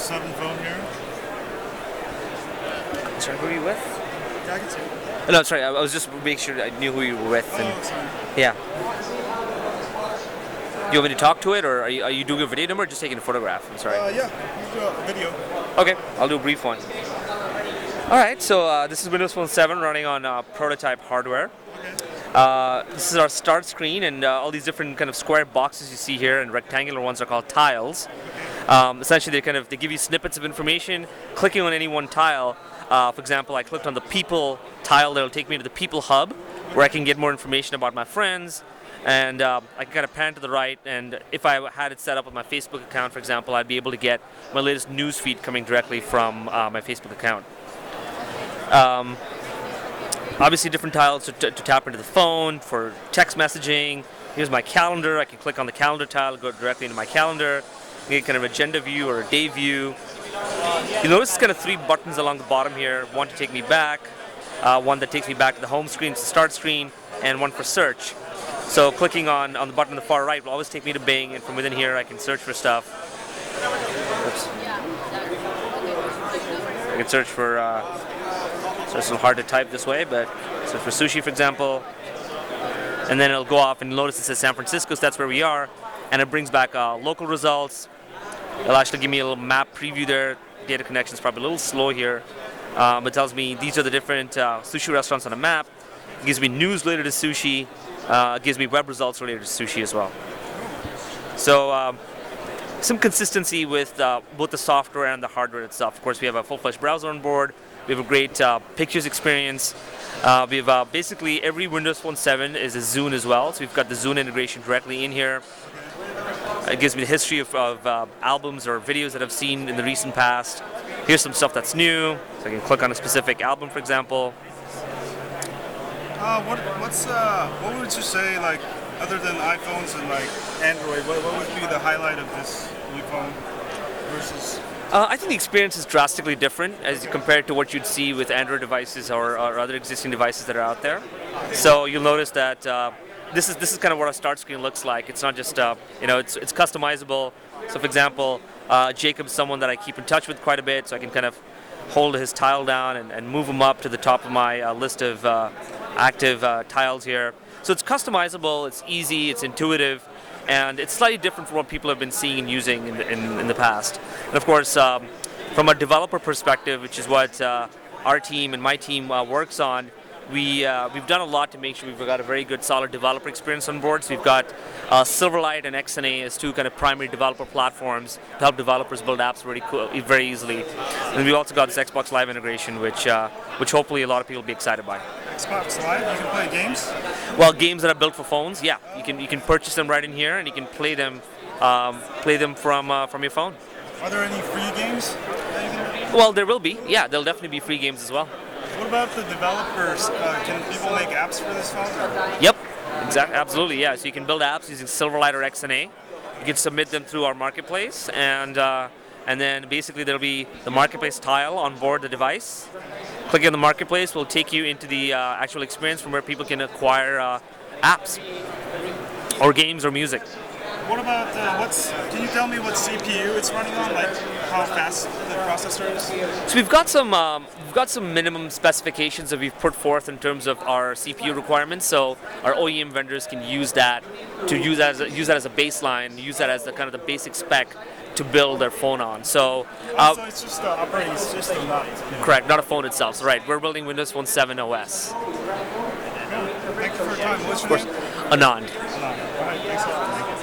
7 phone here. Sorry, who are you with? Yeah, I can see it. No, sorry, I was just making sure I knew who you were with. Oh, sorry. Yeah. You want me to talk to it, or are you doing a video number or just taking a photograph? I'm sorry. Yeah, you do a video. Okay, I'll do a brief one. All right, so this is Windows Phone 7 running on prototype hardware. Okay. This is our start screen, and all these different kind of square boxes you see here, and rectangular ones are called tiles. Essentially, they give you snippets of information. Clicking on any one tile, for example, I clicked on the People tile. That'll take me to the People hub, where I can get more information about my friends, and I can kind of pan to the right. And if I had it set up with my Facebook account, for example, I'd be able to get my latest news feed coming directly from my Facebook account. Obviously different tiles to tap into the phone for text messaging. Here's my calendar. I can click on the calendar tile, go directly into my calendar, get kind of agenda view or a day view. You'll notice there's kind of 3 buttons along the bottom here. One to take me back, one that takes me back to the home screen, to the start screen, and one for search. So clicking on the button on the far right will always take me to Bing, and from within here I can search for stuff. Oops. I can search for so it's a little hard to type this way, but search for sushi, for example, and then it'll go off, and notice it says San Francisco, so that's where we are, and it brings back local results. It'll actually give me a little map preview there. Data connection is probably a little slow here. It tells me these are the different sushi restaurants on a map. It gives me news related to sushi. It gives me web results related to sushi as well. So some consistency with both the software and the hardware itself. Of course, we have a full-fledged browser on board. We have a great pictures experience. We have basically every Windows Phone 7 is a Zune as well. So we've got the Zune integration directly in here. It gives me the history of albums or videos that I've seen in the recent past. Here's some stuff that's new. So I can click on a specific album, for example. What would you say, like, other than iPhones and like Android, what would be the highlight of this new phone versus? I think the experience is drastically different as compared to what you'd see with Android devices or other existing devices that are out there. So you'll notice that this is kind of what our start screen looks like. It's not just it's customizable. So for example, Jacob's someone that I keep in touch with quite a bit, so I can kind of hold his tile down and move him up to the top of my list of active tiles here. So it's customizable, it's easy, it's intuitive, and it's slightly different from what people have been seeing and using in the past. And of course, from a developer perspective, which is what our team and my team works on, we've done a lot to make sure we've got a very good, solid developer experience on board. So we've got Silverlight and XNA as 2 kind of primary developer platforms to help developers build apps very easily. And we've also got this Xbox Live integration, which hopefully a lot of people will be excited by. Xbox Live, you can play games? Well, games that are built for phones, yeah, you can purchase them right in here, and you can play them from your phone. Are there any free games? Well, there will be. Yeah, there'll definitely be free games as well. What about the developers? Can people make apps for this phone? Yep, exactly, absolutely, yeah. So you can build apps using Silverlight or XNA. You can submit them through our marketplace, and then basically there'll be the marketplace tile on board the device. Clicking on the marketplace will take you into the actual experience from where people can acquire apps or games or music. What about can you tell me what CPU it's running on, like how fast the processor is? So we've got some minimum specifications that we've put forth in terms of our CPU requirements. So our OEM vendors can use that as a baseline, use that as the kind of the basic spec to build their phone on. So so it's just the operating system, not correct, not a phone itself. So right, we're building Windows Phone 7 OS. Thank you for your time. What's your name? Anon. All right, thanks a lot.